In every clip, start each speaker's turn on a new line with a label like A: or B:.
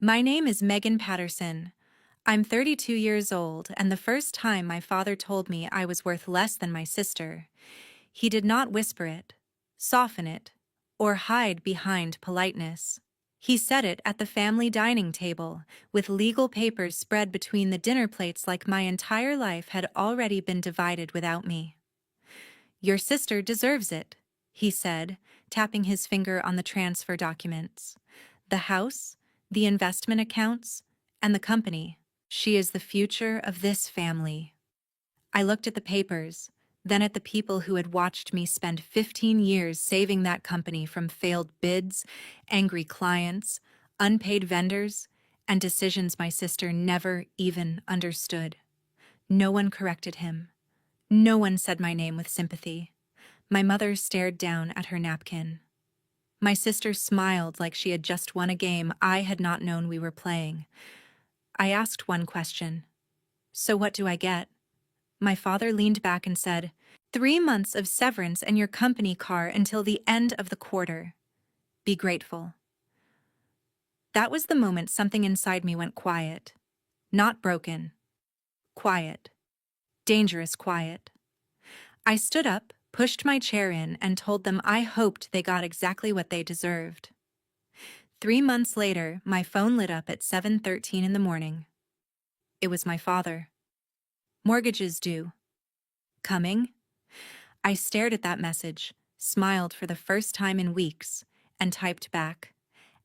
A: My name is Megan Patterson. I'm 32 years old, and the first time my father told me I was worth less than my sister, he did not whisper it, soften it, or hide behind politeness. He said it at the family dining table, with legal papers spread between the dinner plates like my entire life had already been divided without me. "Your sister deserves it," he said, tapping his finger on the transfer documents. "The house, the investment accounts, and the company. She is the future of this family." I looked at the papers, then at the people who had watched me spend 15 years saving that company from failed bids, angry clients, unpaid vendors, and decisions my sister never even understood. No one corrected him. No one said my name with sympathy. My mother stared down at her napkin. My sister smiled like she had just won a game I had not known we were playing. I asked one question. "So what do I get?" My father leaned back and said, "3 months of severance and your company car until the end of the quarter. Be grateful." That was the moment something inside me went quiet. Not broken. Quiet. Dangerous quiet. I stood up, pushed my chair in, and told them I hoped they got exactly what they deserved. 3 months later, my phone lit up at 7:13 in the morning. It was my father. "Mortgages due. Coming?" I stared at that message, smiled for the first time in weeks, and typed back,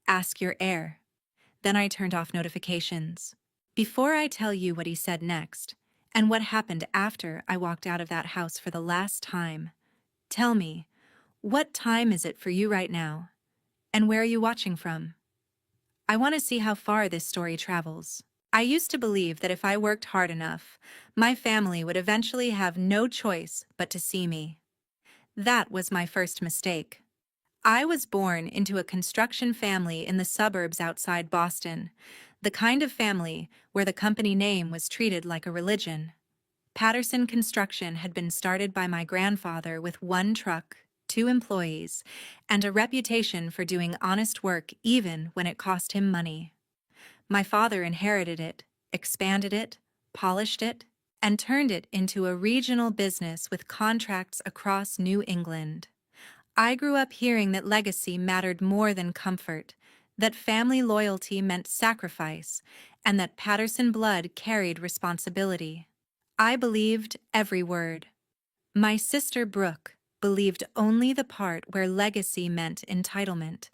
A: "Ask your heir." Then I turned off notifications. Before I tell you what he said next, and what happened after I walked out of that house for the last time, tell me, what time is it for you right now? And where are you watching from? I want to see how far this story travels. I used to believe that if I worked hard enough, my family would eventually have no choice but to see me. That was my first mistake. I was born into a construction family in the suburbs outside Boston, the kind of family where the company name was treated like a religion. Patterson Construction had been started by my grandfather with one truck, 2 employees, and a reputation for doing honest work even when it cost him money. My father inherited it, expanded it, polished it, and turned it into a regional business with contracts across New England. I grew up hearing that legacy mattered more than comfort, that family loyalty meant sacrifice, and that Patterson blood carried responsibility. I believed every word. My sister Brooke believed only the part where legacy meant entitlement.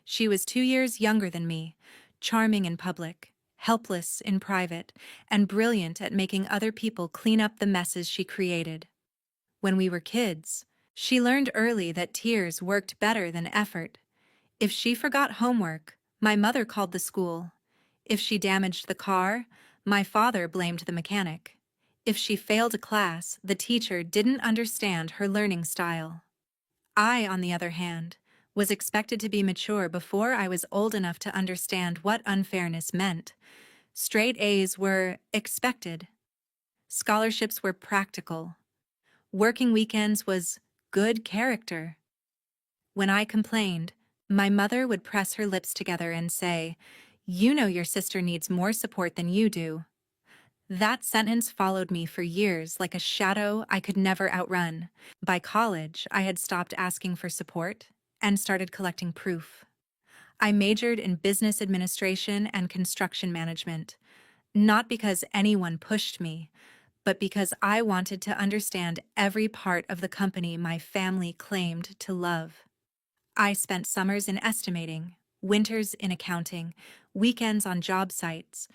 A: She was 2 years younger than me, charming in public, helpless in private, and brilliant at making other people clean up the messes she created. When we were kids, she learned early that tears worked better than effort. If she forgot homework, my mother called the school. If she damaged the car, my father blamed the mechanic. If she failed a class, the teacher didn't understand her learning style. I, on the other hand, was expected to be mature before I was old enough to understand what unfairness meant. Straight A's were expected. Scholarships were practical. Working weekends was good character. When I complained, my mother would press her lips together and say, "You know your sister needs more support than you do." That sentence followed me for years like a shadow I could never outrun. By college, I had stopped asking for support and started collecting proof. I majored in business administration and construction management, not because anyone pushed me, but because I wanted to understand every part of the company my family claimed to love. I spent summers in estimating, winters in accounting, weekends on job sites,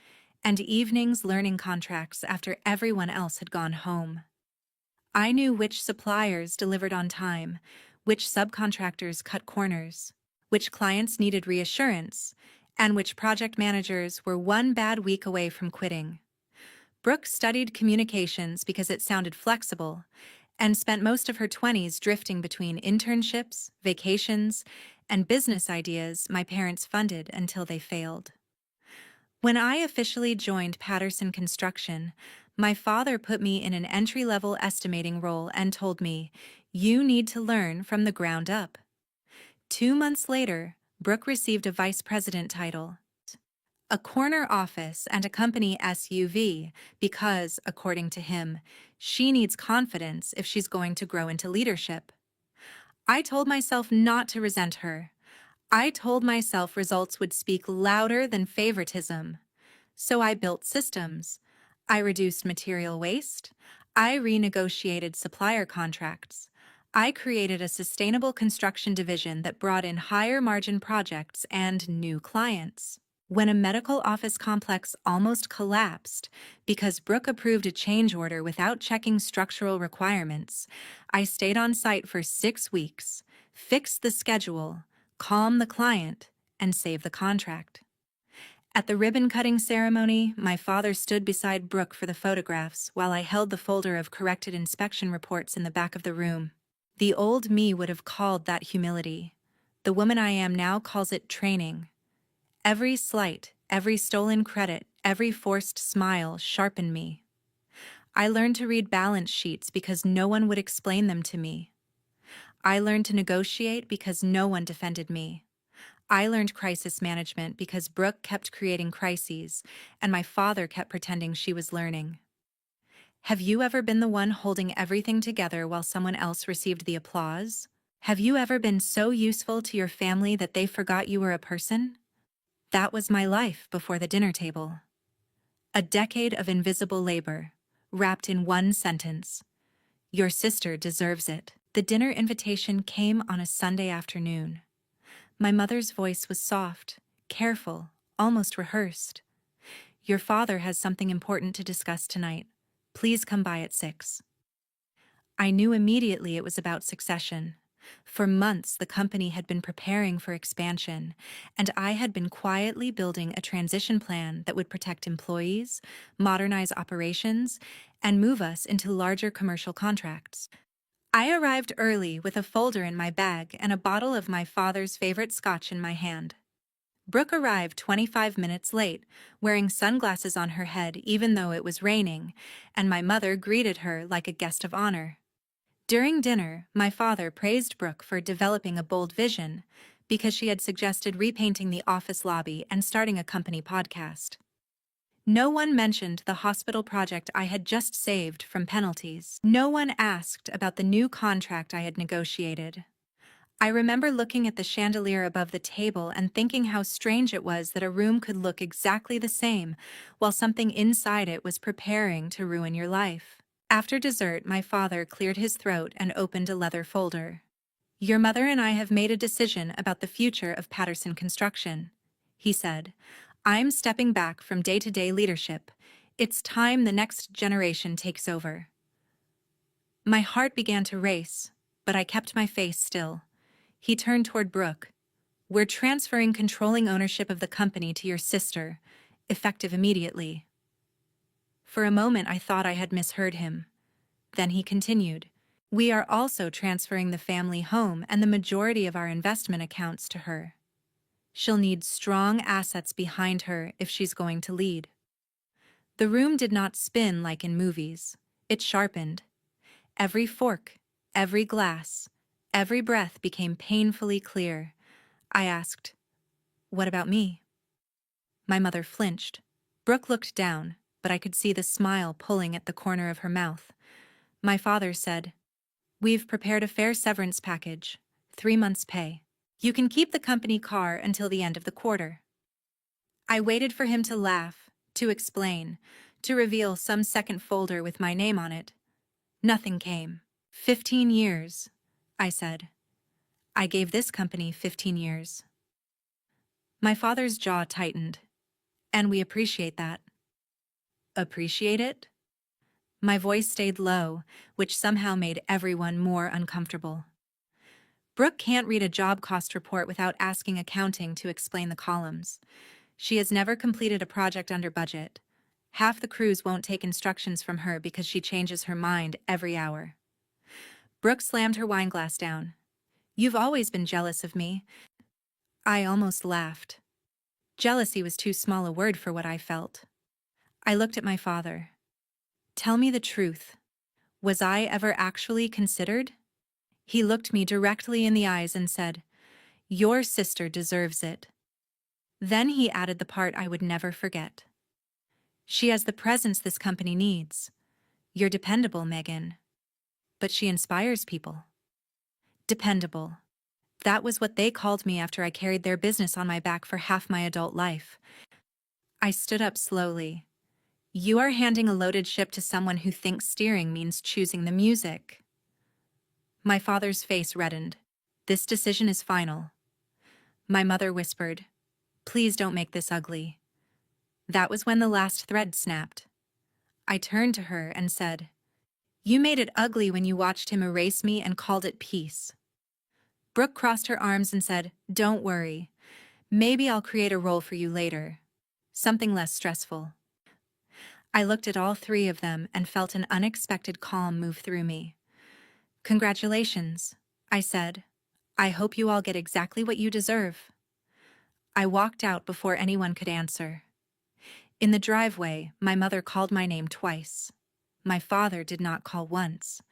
A: and evenings learning contracts after everyone else had gone home. I knew which suppliers delivered on time, which subcontractors cut corners, which clients needed reassurance, and which project managers were one bad week away from quitting. Brooke studied communications because it sounded flexible, and spent most of her 20s drifting between internships, vacations, and business ideas my parents funded until they failed. When I officially joined Patterson Construction, my father put me in an entry-level estimating role and told me, "You need to learn from the ground up." 2 months later, Brooke received a vice president title. a corner office, and a company SUV because, according to him, she needs confidence if she's going to grow into leadership. I told myself not to resent her. I told myself results would speak louder than favoritism. So I built systems. I reduced material waste. I renegotiated supplier contracts. I created a sustainable construction division that brought in higher margin projects and new clients. When a medical office complex almost collapsed because Brooke approved a change order without checking structural requirements, I stayed on site for 6 weeks, fixed the schedule, calmed the client, and saved the contract. At the ribbon-cutting ceremony, my father stood beside Brooke for the photographs while I held the folder of corrected inspection reports in the back of the room. The old me would have called that humility. The woman I am now calls it training. Every slight, every stolen credit, every forced smile sharpened me. I learned to read balance sheets because no one would explain them to me. I learned to negotiate because no one defended me. I learned crisis management because Brooke kept creating crises, and my father kept pretending she was learning. Have you ever been the one holding everything together while someone else received the applause? Have you ever been so useful to your family that they forgot you were a person? That was my life before the dinner table. A decade of invisible labor, wrapped in one sentence. Your sister deserves it. The dinner invitation came on a Sunday afternoon. My mother's voice was soft, careful, almost rehearsed. Your father has something important to discuss tonight. Please come by at 6. I knew immediately it was about succession. For months, the company had been preparing for expansion, and I had been quietly building a transition plan that would protect employees, modernize operations, and move us into larger commercial contracts. I arrived early with a folder in my bag and a bottle of my father's favorite scotch in my hand. Brooke arrived 25 minutes late, wearing sunglasses on her head even though it was raining, and my mother greeted her like a guest of honor. During dinner, my father praised Brooke for developing a bold vision because she had suggested repainting the office lobby and starting a company podcast. No one mentioned the hospital project I had just saved from penalties. No one asked about the new contract I had negotiated. I remember looking at the chandelier above the table and thinking how strange it was that a room could look exactly the same while something inside it was preparing to ruin your life. After dessert, my father cleared his throat and opened a leather folder. Your mother and I have made a decision about the future of Patterson Construction, he said. I'm stepping back from day-to-day leadership. It's time the next generation takes over. My heart began to race, but I kept my face still. He turned toward Brooke. We're transferring controlling ownership of the company to your sister, effective immediately. For a moment I thought I had misheard him. Then he continued. We are also transferring the family home and the majority of our investment accounts to her. She'll need strong assets behind her if she's going to lead. The room did not spin like in movies. It sharpened. Every fork, every glass, every breath became painfully clear. I asked, what about me? My mother flinched. Brooke looked down, but I could see the smile pulling at the corner of her mouth. My father said, we've prepared a fair severance package, 3 months' pay. You can keep the company car until the end of the quarter. I waited for him to laugh, to explain, to reveal some second folder with my name on it. Nothing came. 15 years, I said. I gave this company 15 years. My father's jaw tightened. And we appreciate that. Appreciate it? My voice stayed low, which somehow made everyone more uncomfortable. Brooke can't read a job cost report without asking accounting to explain the columns. She has never completed a project under budget. Half the crews won't take instructions from her because she changes her mind every hour. Brooke slammed her wineglass down. You've always been jealous of me. I almost laughed. Jealousy was too small a word for what I felt. I looked at my father. Tell me the truth. Was I ever actually considered? He looked me directly in the eyes and said, your sister deserves it. Then he added the part I would never forget. She has the presence this company needs. You're dependable, Megan. But she inspires people. Dependable. That was what they called me after I carried their business on my back for half my adult life. I stood up slowly. You are handing a loaded ship to someone who thinks steering means choosing the music. My father's face reddened. This decision is final. My mother whispered, please don't make this ugly. That was when the last thread snapped. I turned to her and said, you made it ugly when you watched him erase me and called it peace. Brooke crossed her arms and said, don't worry. Maybe I'll create a role for you later. Something less stressful. I looked at all three of them and felt an unexpected calm move through me. Congratulations, I said. I hope you all get exactly what you deserve. I walked out before anyone could answer. In the driveway, my mother called my name twice. My father did not call once.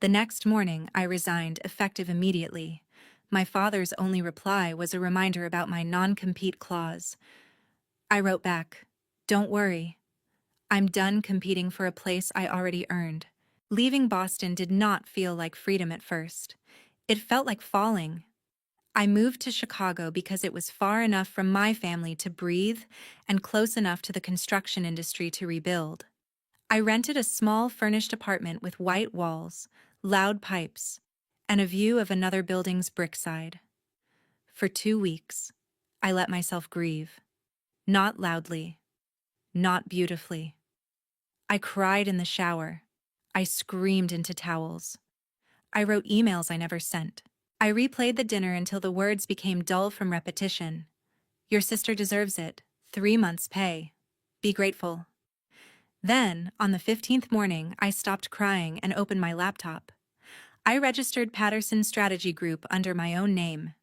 A: The next morning, I resigned, effective immediately. My father's only reply was a reminder about my non-compete clause. I wrote back, don't worry. I'm done competing for a place I already earned. Leaving Boston did not feel like freedom at first. It felt like falling. I moved to Chicago because it was far enough from my family to breathe and close enough to the construction industry to rebuild. I rented a small furnished apartment with white walls, loud pipes, and a view of another building's brickside. For 2 weeks, I let myself grieve. Not loudly, not beautifully. I cried in the shower. I screamed into towels. I wrote emails I never sent. I replayed the dinner until the words became dull from repetition. Your sister deserves it. 3 months' pay. Be grateful. Then, on the 15th morning, I stopped crying and opened my laptop. I registered Patterson Strategy Group under my own name.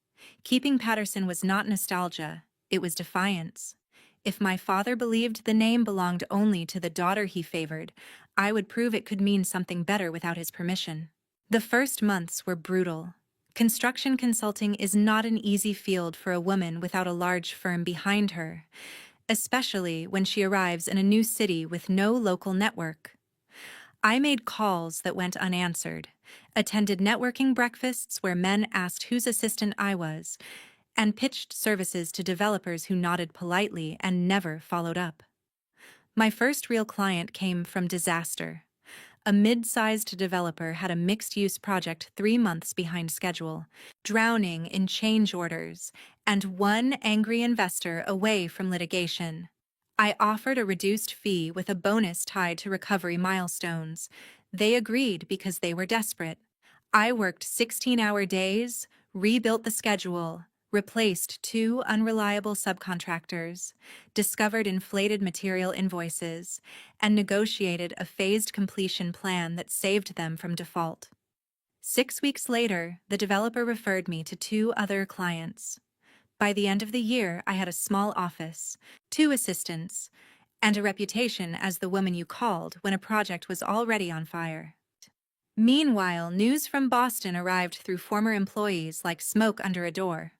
A: Keeping Patterson was not nostalgia, it was defiance. If my father believed the name belonged only to the daughter he favored, I would prove it could mean something better without his permission. The first months were brutal. Construction consulting is not an easy field for a woman without a large firm behind her, especially when she arrives in a new city with no local network. I made calls that went unanswered, attended networking breakfasts where men asked whose assistant I was, and pitched services to developers who nodded politely and never followed up. My first real client came from disaster. A mid-sized developer had a mixed-use project 3 months behind schedule, drowning in change orders, and one angry investor away from litigation. I offered a reduced fee with a bonus tied to recovery milestones. They agreed because they were desperate. I worked 16-hour days, rebuilt the schedule, replaced 2 unreliable subcontractors, discovered inflated material invoices, and negotiated a phased completion plan that saved them from default. 6 weeks later, the developer referred me to 2 other clients. By the end of the year, I had a small office, 2 assistants, and a reputation as the woman you called when a project was already on fire. Meanwhile, news from Boston arrived through former employees like smoke under a door.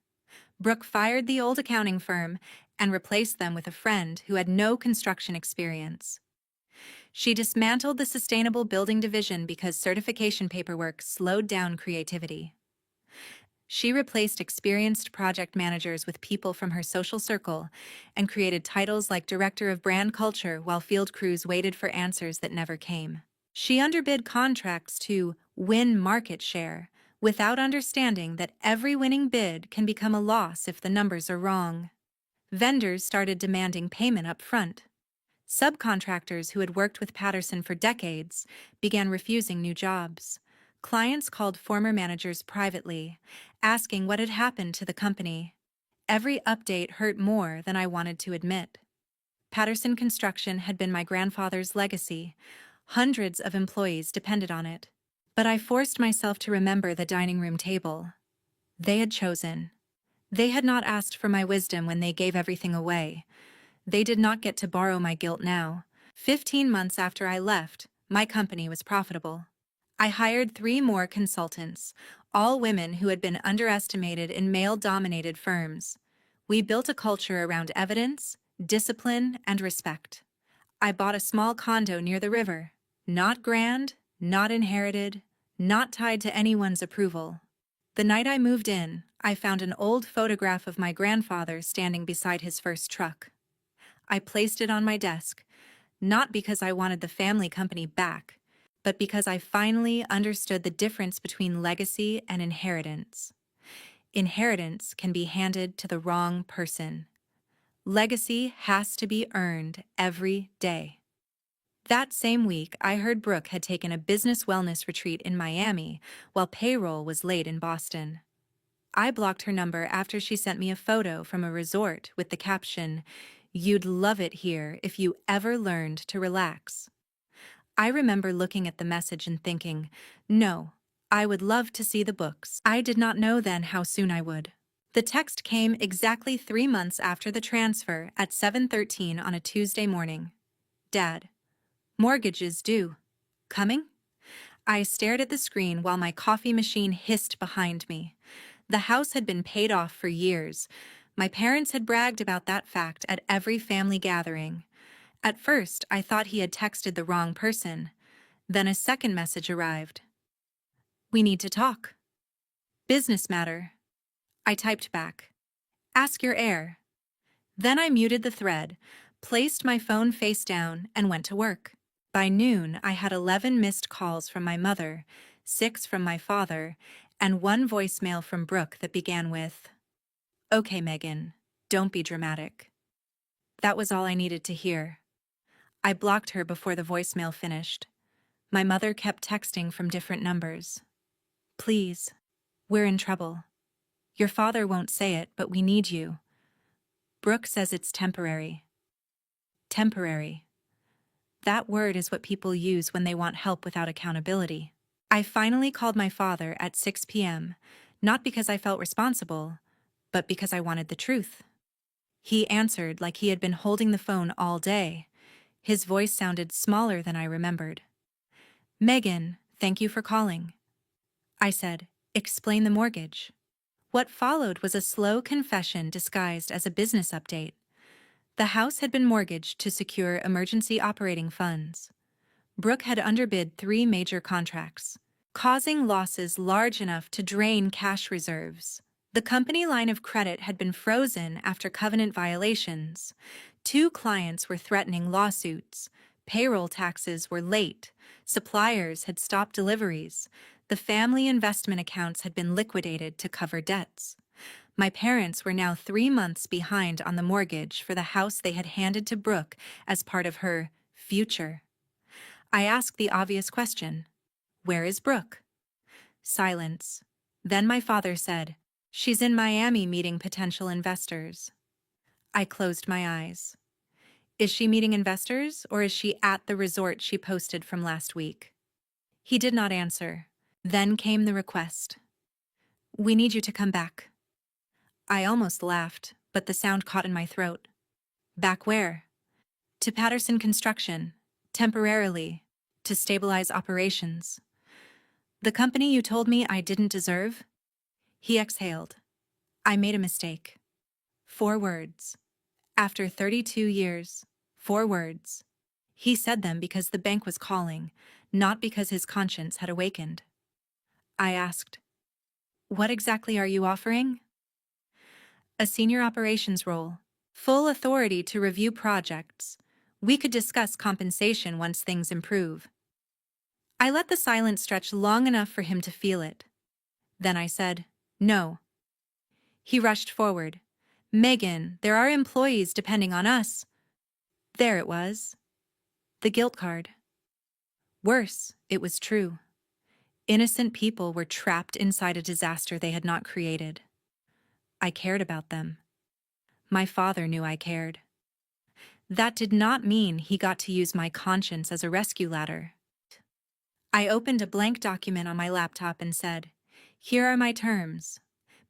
A: Brooke fired the old accounting firm and replaced them with a friend who had no construction experience. She dismantled the sustainable building division because certification paperwork slowed down creativity. She replaced experienced project managers with people from her social circle and created titles like Director of Brand Culture while field crews waited for answers that never came. She underbid contracts to win market share, without understanding that every winning bid can become a loss if the numbers are wrong. Vendors started demanding payment up front. Subcontractors who had worked with Patterson for decades began refusing new jobs. Clients called former managers privately, asking what had happened to the company. Every update hurt more than I wanted to admit. Patterson Construction had been my grandfather's legacy. Hundreds of employees depended on it. But I forced myself to remember the dining room table. They had chosen. They had not asked for my wisdom when they gave everything away. They did not get to borrow my guilt now. 15 months after I left, my company was profitable. I hired 3 more consultants, all women who had been underestimated in male-dominated firms. We built a culture around evidence, discipline, and respect. I bought a small condo near the river. Not grand, not inherited, not tied to anyone's approval. The night I moved in, I found an old photograph of my grandfather standing beside his first truck. I placed it on my desk, not because I wanted the family company back, but because I finally understood the difference between legacy and inheritance. Inheritance can be handed to the wrong person. Legacy has to be earned every day. That same week, I heard Brooke had taken a business wellness retreat in Miami while payroll was late in Boston. I blocked her number after she sent me a photo from a resort with the caption, "You'd love it here if you ever learned to relax." I remember looking at the message and thinking, no, I would love to see the books. I did not know then how soon I would. The text came exactly 3 months after the transfer at 7:13 on a Tuesday morning. Dad, mortgage is due. Coming? I stared at the screen while my coffee machine hissed behind me. The house had been paid off for years. My parents had bragged about that fact at every family gathering. At first, I thought he had texted the wrong person. Then a second message arrived. "We need to talk. Business matter." I typed back, "Ask your heir." Then I muted the thread, placed my phone face down, and went to work. By noon, I had 11 missed calls from my mother, 6 from my father, and 1 voicemail from Brooke that began with, "Okay, Megan, don't be dramatic." That was all I needed to hear. I blocked her before the voicemail finished. My mother kept texting from different numbers. "Please, we're in trouble. Your father won't say it, but we need you. Brooke says it's temporary." Temporary. That word is what people use when they want help without accountability. I finally called my father at 6 p.m., not because I felt responsible, but because I wanted the truth. He answered like he had been holding the phone all day. His voice sounded smaller than I remembered. "Megan, thank you for calling." I said, "Explain the mortgage." What followed was a slow confession disguised as a business update. The house had been mortgaged to secure emergency operating funds. Brooke had underbid 3 major contracts, causing losses large enough to drain cash reserves. The company line of credit had been frozen after covenant violations. 2 clients were threatening lawsuits. Payroll taxes were late. Suppliers had stopped deliveries. The family investment accounts had been liquidated to cover debts. My parents were now 3 months behind on the mortgage for the house they had handed to Brooke as part of her future. I asked the obvious question, "Where is Brooke?" Silence. Then my father said, "She's in Miami meeting potential investors." I closed my eyes. Is she meeting investors, or is she at the resort she posted from last week? He did not answer. Then came the request. "We need you to come back." I almost laughed, but the sound caught in my throat. "Back where?" "To Patterson Construction. Temporarily. To stabilize operations." "The company you told me I didn't deserve?" He exhaled. "I made a mistake." 4 words. After 32 years. 4 words. He said them because the bank was calling, not because his conscience had awakened. I asked, "What exactly are you offering?" "A senior operations role. Full authority to review projects. We could discuss compensation once things improve." I let the silence stretch long enough for him to feel it. Then I said, "No." He rushed forward. "Megan, there are employees depending on us." There it was. The guilt card. Worse, it was true. Innocent people were trapped inside a disaster they had not created. I cared about them. My father knew I cared. That did not mean he got to use my conscience as a rescue ladder. I opened a blank document on my laptop and said, "Here are my terms.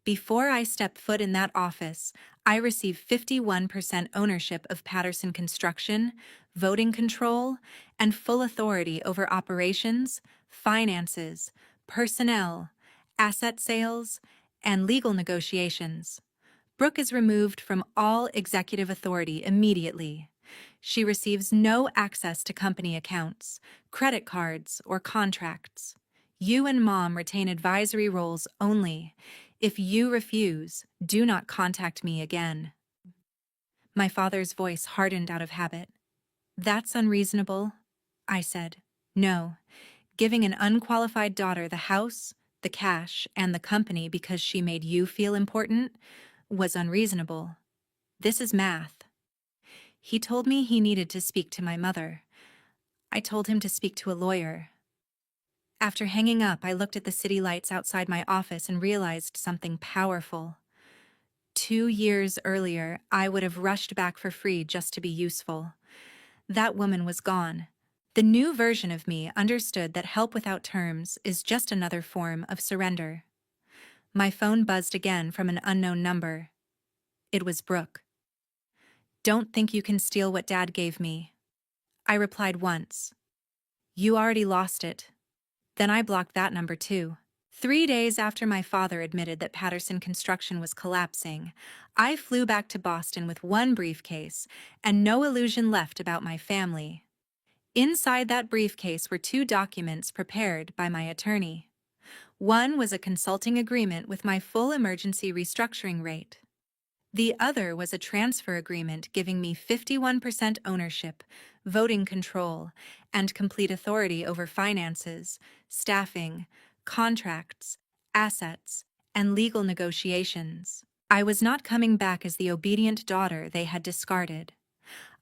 A: Before I step foot in that office, I receive 51% ownership of Patterson Construction, voting control, and full authority over operations, finances, personnel, asset sales, and legal negotiations. Brooke is removed from all executive authority immediately. She receives no access to company accounts, credit cards, or contracts. You and Mom retain advisory roles only. If you refuse, do not contact me again. My father's voice hardened out of habit. That's unreasonable, I said. No, giving an unqualified daughter the house, the cash, and the company because she made you feel important was unreasonable. This is math. He told me he needed to speak to my mother. I told him to speak to a lawyer. After hanging up, I looked at the city lights outside my office and realized something powerful. 2 years earlier, I would have rushed back for free just to be useful. That woman was gone. The new version of me understood that help without terms is just another form of surrender. My phone buzzed again from an unknown number. It was Brooke. "Don't think you can steal what Dad gave me." I replied once. "You already lost it." Then I blocked that number too. 3 days after my father admitted that Patterson Construction was collapsing, I flew back to Boston with one briefcase and no illusion left about my family. Inside that briefcase were 2 documents prepared by my attorney. One was a consulting agreement with my full emergency restructuring rate. The other was a transfer agreement giving me 51% ownership, voting control, and complete authority over finances, staffing, contracts, assets, and legal negotiations. I was not coming back as the obedient daughter they had discarded.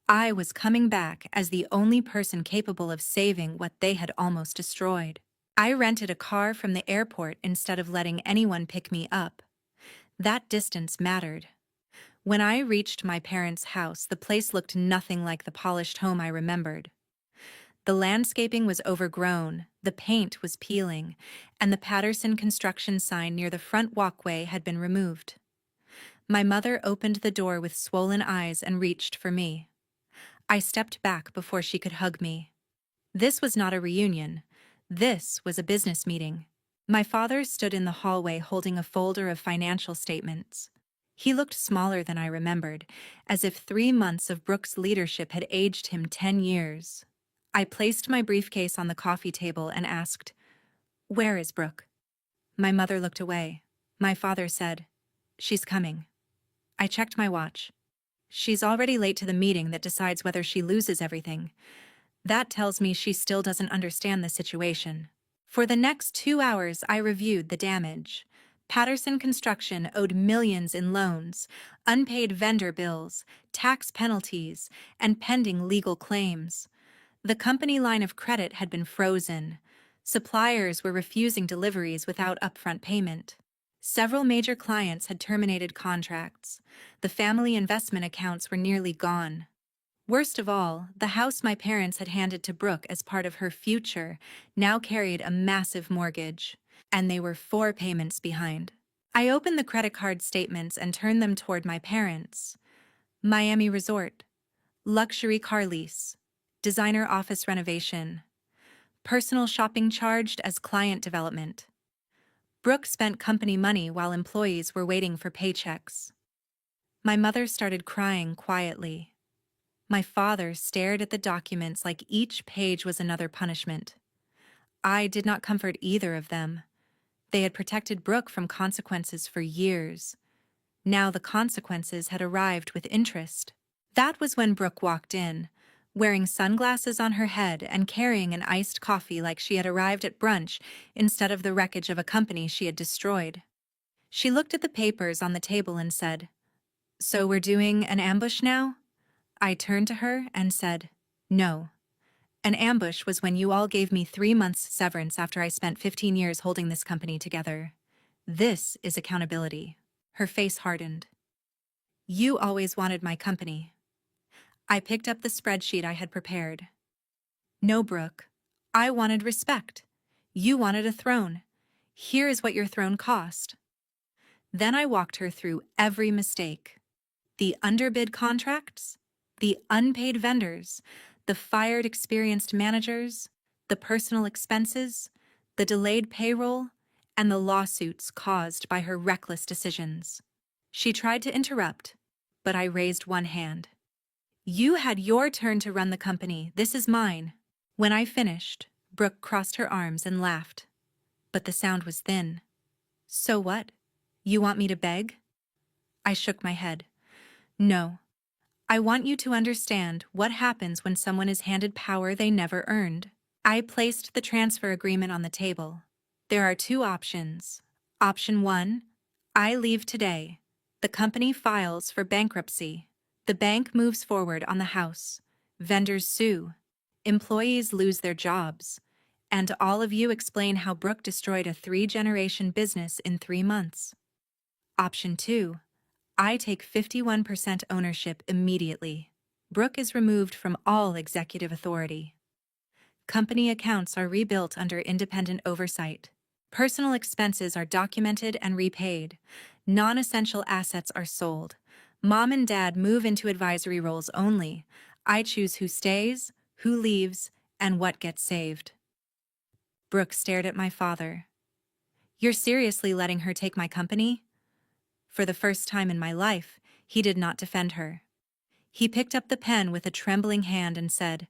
A: I was coming back as the only person capable of saving what they had almost destroyed. I rented a car from the airport instead of letting anyone pick me up. That distance mattered. When I reached my parents' house, the place looked nothing like the polished home I remembered. The landscaping was overgrown, the paint was peeling, and the Patterson Construction sign near the front walkway had been removed. My mother opened the door with swollen eyes and reached for me. I stepped back before she could hug me. This was not a reunion. This was a business meeting. My father stood in the hallway holding a folder of financial statements. He looked smaller than I remembered, as if 3 months of Brooke's leadership had aged him 10 years. I placed my briefcase on the coffee table and asked, "Where is Brooke?" My mother looked away. My father said, "She's coming." I checked my watch. "She's already late to the meeting that decides whether she loses everything. That tells me she still doesn't understand the situation." For the next 2 hours, I reviewed the damage. Patterson Construction owed millions in loans, unpaid vendor bills, tax penalties, and pending legal claims. The company line of credit had been frozen. Suppliers were refusing deliveries without upfront payment. Several major clients had terminated contracts. The family investment accounts were nearly gone. Worst of all, the house my parents had handed to Brooke as part of her future now carried a massive mortgage, and they were 4 payments behind. I opened the credit card statements and turned them toward my parents. Miami Resort, luxury car lease, designer office renovation, personal shopping charged as client development. Brooke spent company money while employees were waiting for paychecks. My mother started crying quietly. My father stared at the documents like each page was another punishment. I did not comfort either of them. They had protected Brooke from consequences for years. Now the consequences had arrived with interest. That was when Brooke walked in, wearing sunglasses on her head and carrying an iced coffee like she had arrived at brunch instead of the wreckage of a company she had destroyed. She looked at the papers on the table and said, "So we're doing an ambush now?" I turned to her and said, "No. An ambush was when you all gave me 3 months severance after I spent 15 years holding this company together. This is accountability." Her face hardened. "You always wanted my company." I picked up the spreadsheet I had prepared. "No, Brooke. I wanted respect. You wanted a throne. Here is what your throne cost." Then I walked her through every mistake. The underbid contracts, the unpaid vendors, the fired experienced managers, the personal expenses, the delayed payroll, and the lawsuits caused by her reckless decisions. She tried to interrupt, but I raised one hand. You had your turn to run the company. This is mine. When I finished, Brooke crossed her arms and laughed. But the sound was thin. So what? You want me to beg? I shook my head. No. I want you to understand what happens when someone is handed power they never earned. I placed the transfer agreement on the table. There are two options. Option 1, I leave today. The company files for bankruptcy. The bank moves forward on the house. Vendors sue. Employees lose their jobs. And all of you explain how Brooke destroyed a 3-generation business in 3 months. Option 2, I take 51% ownership immediately. Brooke is removed from all executive authority. Company accounts are rebuilt under independent oversight. Personal expenses are documented and repaid. Non-essential assets are sold. Mom and Dad move into advisory roles only. I choose who stays, who leaves, and what gets saved. Brooke stared at my father. You're seriously letting her take my company? For the first time in my life, he did not defend her. He picked up the pen with a trembling hand and said,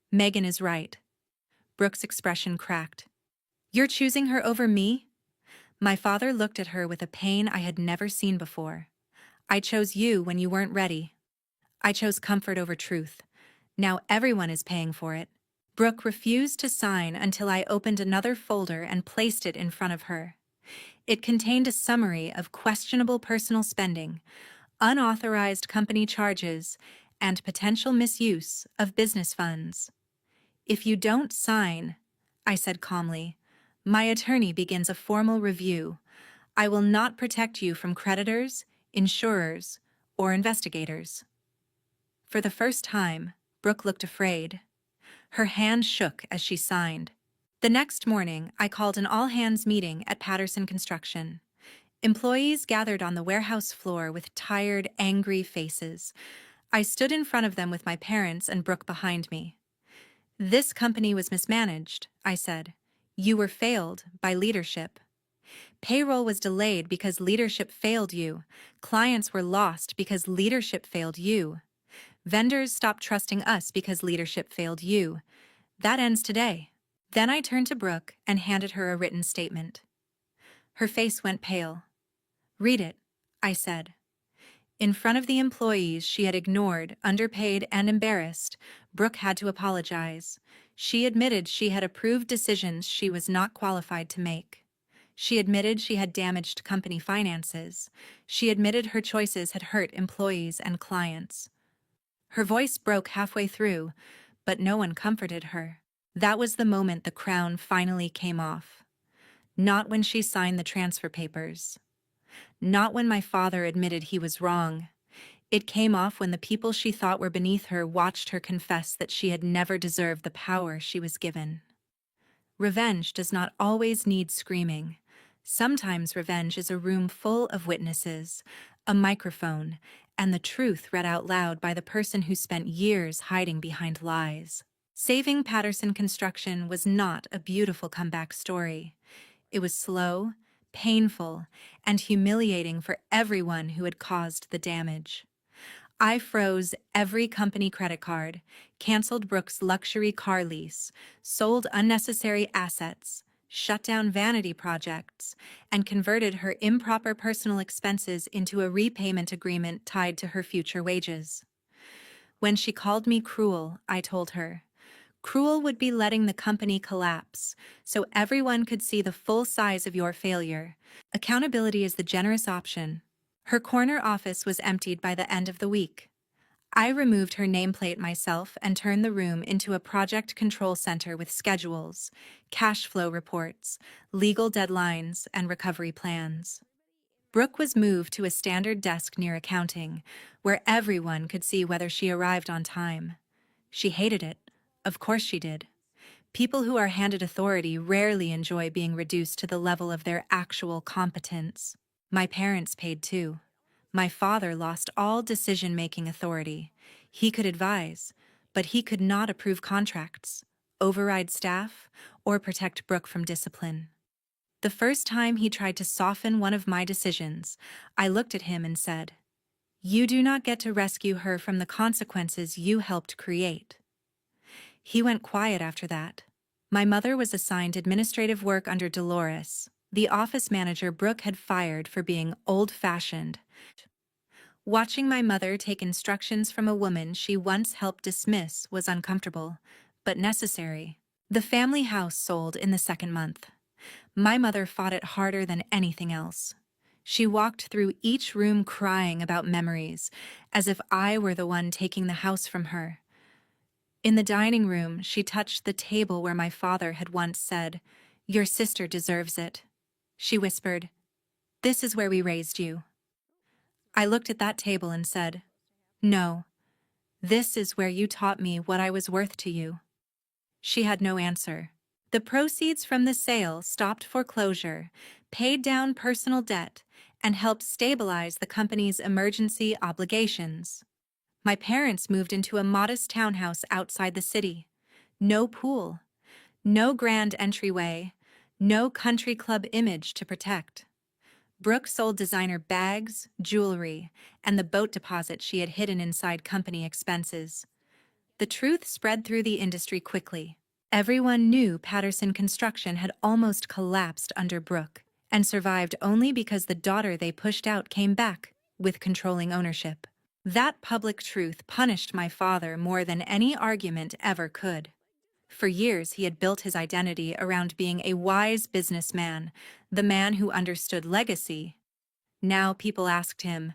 A: Megan is right. Brooke's expression cracked. You're choosing her over me? My father looked at her with a pain I had never seen before. I chose you when you weren't ready. I chose comfort over truth. Now everyone is paying for it. Brooke refused to sign until I opened another folder and placed it in front of her. It contained a summary of questionable personal spending, unauthorized company charges, and potential misuse of business funds. If you don't sign, I said calmly, my attorney begins a formal review. I will not protect you from creditors, insurers, or investigators. For the first time, Brooke looked afraid. Her hand shook as she signed. The next morning, I called an all-hands meeting at Patterson Construction. Employees gathered on the warehouse floor with tired, angry faces. I stood in front of them with my parents and Brooke behind me. This company was mismanaged, I said. You were failed by leadership. Payroll was delayed because leadership failed you. Clients were lost because leadership failed you. Vendors stopped trusting us because leadership failed you. That ends today. Then I turned to Brooke and handed her a written statement. Her face went pale. Read it, I said. In front of the employees she had ignored, underpaid, and embarrassed, Brooke had to apologize. She admitted she had approved decisions she was not qualified to make. She admitted she had damaged company finances. She admitted her choices had hurt employees and clients. Her voice broke halfway through, but no one comforted her. That was the moment the crown finally came off. Not when she signed the transfer papers. Not when my father admitted he was wrong. It came off when the people she thought were beneath her watched her confess that she had never deserved the power she was given. Revenge does not always need screaming. Sometimes revenge is a room full of witnesses, a microphone, and the truth read out loud by the person who spent years hiding behind lies. Saving Patterson Construction was not a beautiful comeback story. It was slow, painful, and humiliating for everyone who had caused the damage. I froze every company credit card, canceled Brooke's luxury car lease, sold unnecessary assets, shut down vanity projects, and converted her improper personal expenses into a repayment agreement tied to her future wages. When she called me cruel, I told her, cruel would be letting the company collapse, so everyone could see the full size of your failure. Accountability is the generous option. Her corner office was emptied by the end of the week. I removed her nameplate myself and turned the room into a project control center with schedules, cash flow reports, legal deadlines, and recovery plans. Brooke was moved to a standard desk near accounting, where everyone could see whether she arrived on time. She hated it. Of course she did. People who are handed authority rarely enjoy being reduced to the level of their actual competence. My parents paid too. My father lost all decision-making authority. He could advise, but he could not approve contracts, override staff, or protect Brooke from discipline. The first time he tried to soften one of my decisions, I looked at him and said, "You do not get to rescue her from the consequences you helped create." He went quiet after that. My mother was assigned administrative work under Dolores, the office manager Brooke had fired for being old-fashioned. Watching my mother take instructions from a woman she once helped dismiss was uncomfortable, but necessary. The family house sold in the second month. My mother fought it harder than anything else. She walked through each room crying about memories, as if I were the one taking the house from her. In the dining room, she touched the table where my father had once said, "Your sister deserves it." She whispered, "This is where we raised you." I looked at that table and said, "No, this is where you taught me what I was worth to you." She had no answer. The proceeds from the sale stopped foreclosure, paid down personal debt, and helped stabilize the company's emergency obligations. My parents moved into a modest townhouse outside the city. No pool, no grand entryway, no country club image to protect. Brooke sold designer bags, jewelry, and the boat deposit she had hidden inside company expenses. The truth spread through the industry quickly. Everyone knew Patterson Construction had almost collapsed under Brooke and survived only because the daughter they pushed out came back with controlling ownership. That public truth punished my father more than any argument ever could. For years, he had built his identity around being a wise businessman, the man who understood legacy. Now people asked him,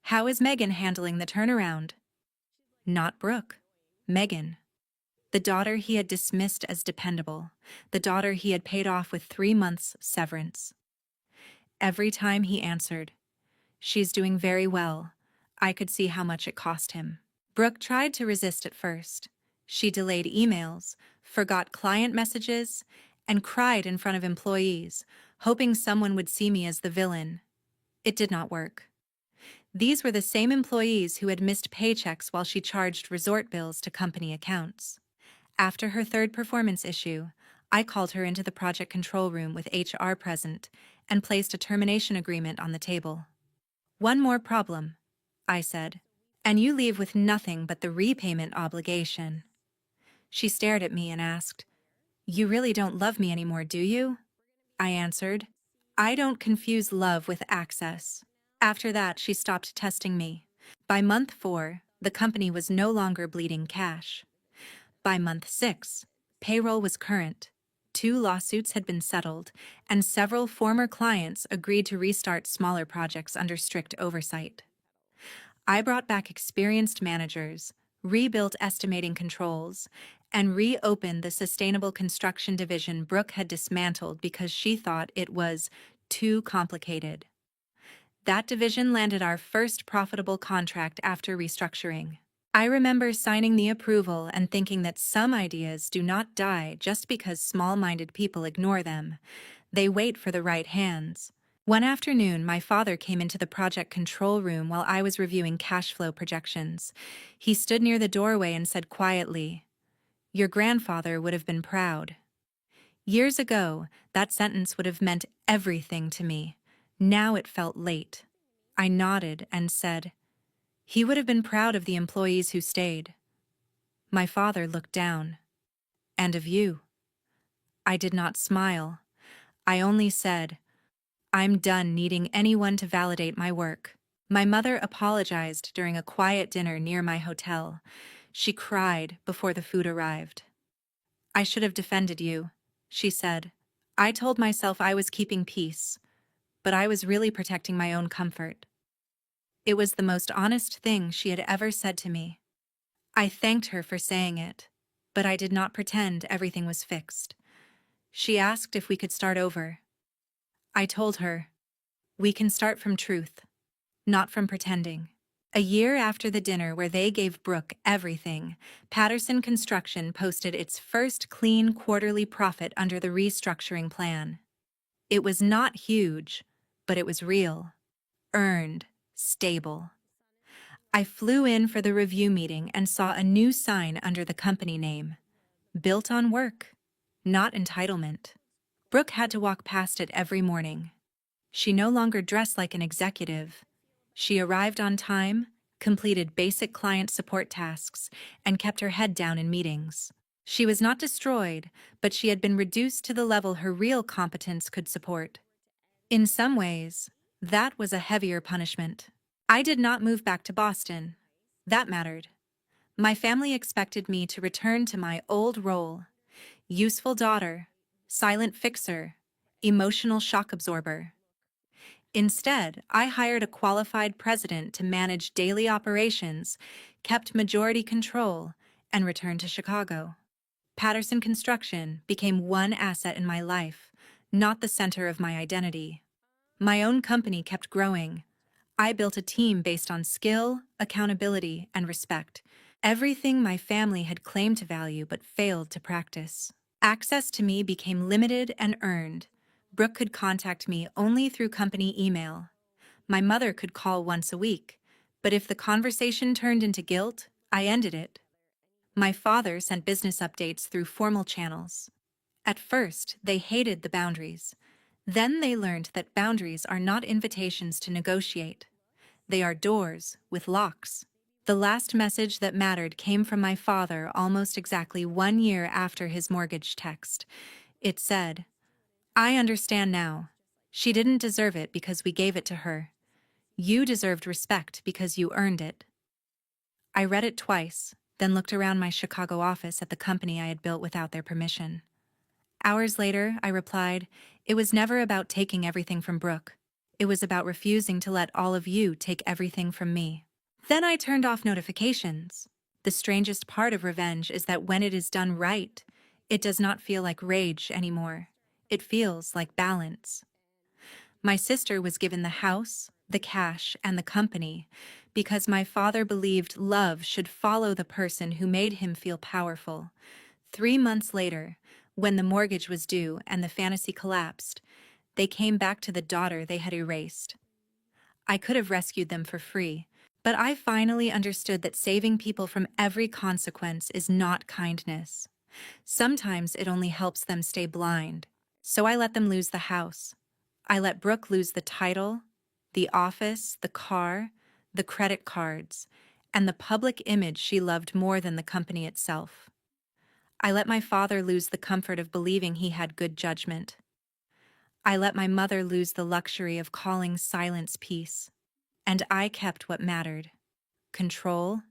A: "How is Megan handling the turnaround?" Not Brooke, Megan. The daughter he had dismissed as dependable, the daughter he had paid off with 3 months' severance. Every time he answered, "She's doing very well," I could see how much it cost him. Brooke tried to resist at first. She delayed emails, forgot client messages, and cried in front of employees, hoping someone would see me as the villain. It did not work. These were the same employees who had missed paychecks while she charged resort bills to company accounts. After her third performance issue, I called her into the project control room with HR present and placed a termination agreement on the table. "One more problem," I said, "and you leave with nothing but the repayment obligation." She stared at me and asked, "You really don't love me anymore, do you?" I answered, "I don't confuse love with access." After that, she stopped testing me. By month 4, the company was no longer bleeding cash. By month 6, payroll was current, 2 lawsuits had been settled, and several former clients agreed to restart smaller projects under strict oversight. I brought back experienced managers, rebuilt estimating controls, and reopened the sustainable construction division Brooke had dismantled because she thought it was too complicated. That division landed our first profitable contract after restructuring. I remember signing the approval and thinking that some ideas do not die just because small-minded people ignore them. They wait for the right hands. One afternoon, my father came into the project control room while I was reviewing cash flow projections. He stood near the doorway and said quietly, "Your grandfather would have been proud." Years ago, that sentence would have meant everything to me. Now it felt late. I nodded and said, "He would have been proud of the employees who stayed." My father looked down. "And of you." I did not smile. I only said, "I'm done needing anyone to validate my work." My mother apologized during a quiet dinner near my hotel. She cried before the food arrived. "I should have defended you," she said. "I told myself I was keeping peace, but I was really protecting my own comfort." It was the most honest thing she had ever said to me. I thanked her for saying it, but I did not pretend everything was fixed. She asked if we could start over. I told her, "We can start from truth, not from pretending." A year after the dinner where they gave Brooke everything, Patterson Construction posted its first clean quarterly profit under the restructuring plan. It was not huge, but it was real, earned, stable. I flew in for the review meeting and saw a new sign under the company name, "Built on work, not entitlement." Brooke had to walk past it every morning. She no longer dressed like an executive. She arrived on time, completed basic client support tasks, and kept her head down in meetings. She was not destroyed, but she had been reduced to the level her real competence could support. In some ways, that was a heavier punishment. I did not move back to Boston. That mattered. My family expected me to return to my old role: useful daughter, silent fixer, emotional shock absorber. Instead, I hired a qualified president to manage daily operations, kept majority control, and returned to Chicago. Patterson Construction became one asset in my life, not the center of my identity. My own company kept growing. I built a team based on skill, accountability, and respect. Everything my family had claimed to value but failed to practice. Access to me became limited and earned. Brooke could contact me only through company email. My mother could call once a week, but if the conversation turned into guilt, I ended it. My father sent business updates through formal channels. At first, they hated the boundaries. Then they learned that boundaries are not invitations to negotiate. They are doors with locks. The last message that mattered came from my father almost exactly 1 year after his mortgage text. It said, "I understand now. She didn't deserve it because we gave it to her. You deserved respect because you earned it." I read it twice, then looked around my Chicago office at the company I had built without their permission. Hours later, I replied, "It was never about taking everything from Brooke. It was about refusing to let all of you take everything from me." Then I turned off notifications. The strangest part of revenge is that when it is done right, it does not feel like rage anymore. It feels like balance. My sister was given the house, the cash, and the company because my father believed love should follow the person who made him feel powerful. 3 months later, when the mortgage was due and the fantasy collapsed, they came back to the daughter they had erased. I could have rescued them for free, but I finally understood that saving people from every consequence is not kindness. Sometimes it only helps them stay blind. So I let them lose the house. I let Brooke lose the title, the office, the car, the credit cards, and the public image she loved more than the company itself. I let my father lose the comfort of believing he had good judgment. I let my mother lose the luxury of calling silence peace. And I kept what mattered: control,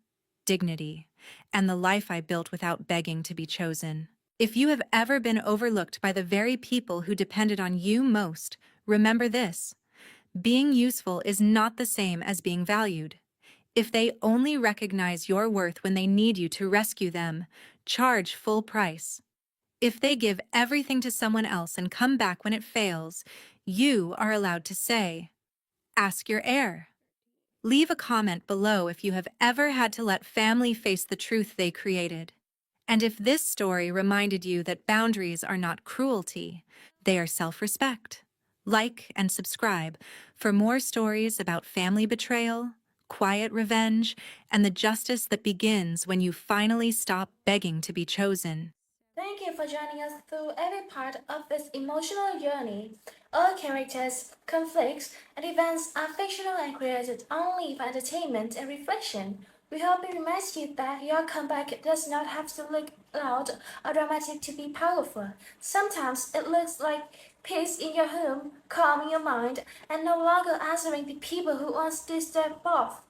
A: dignity, and the life I built without begging to be chosen. If you have ever been overlooked by the very people who depended on you most, remember this: being useful is not the same as being valued. If they only recognize your worth when they need you to rescue them, charge full price. If they give everything to someone else and come back when it fails, you are allowed to say, "Ask your heir." Leave a comment below if you have ever had to let family face the truth they created. And if this story reminded you that boundaries are not cruelty, they are self-respect. Like and subscribe for more stories about family betrayal, quiet revenge, and the justice that begins when you finally stop begging to be chosen.
B: Thank you for joining us through every part of this emotional journey. All characters, conflicts, and events are fictional and created only for entertainment and reflection. We hope it reminds you that your comeback does not have to look loud or dramatic to be powerful. Sometimes it looks like peace in your home, calm in your mind, and no longer answering the people who once did step off.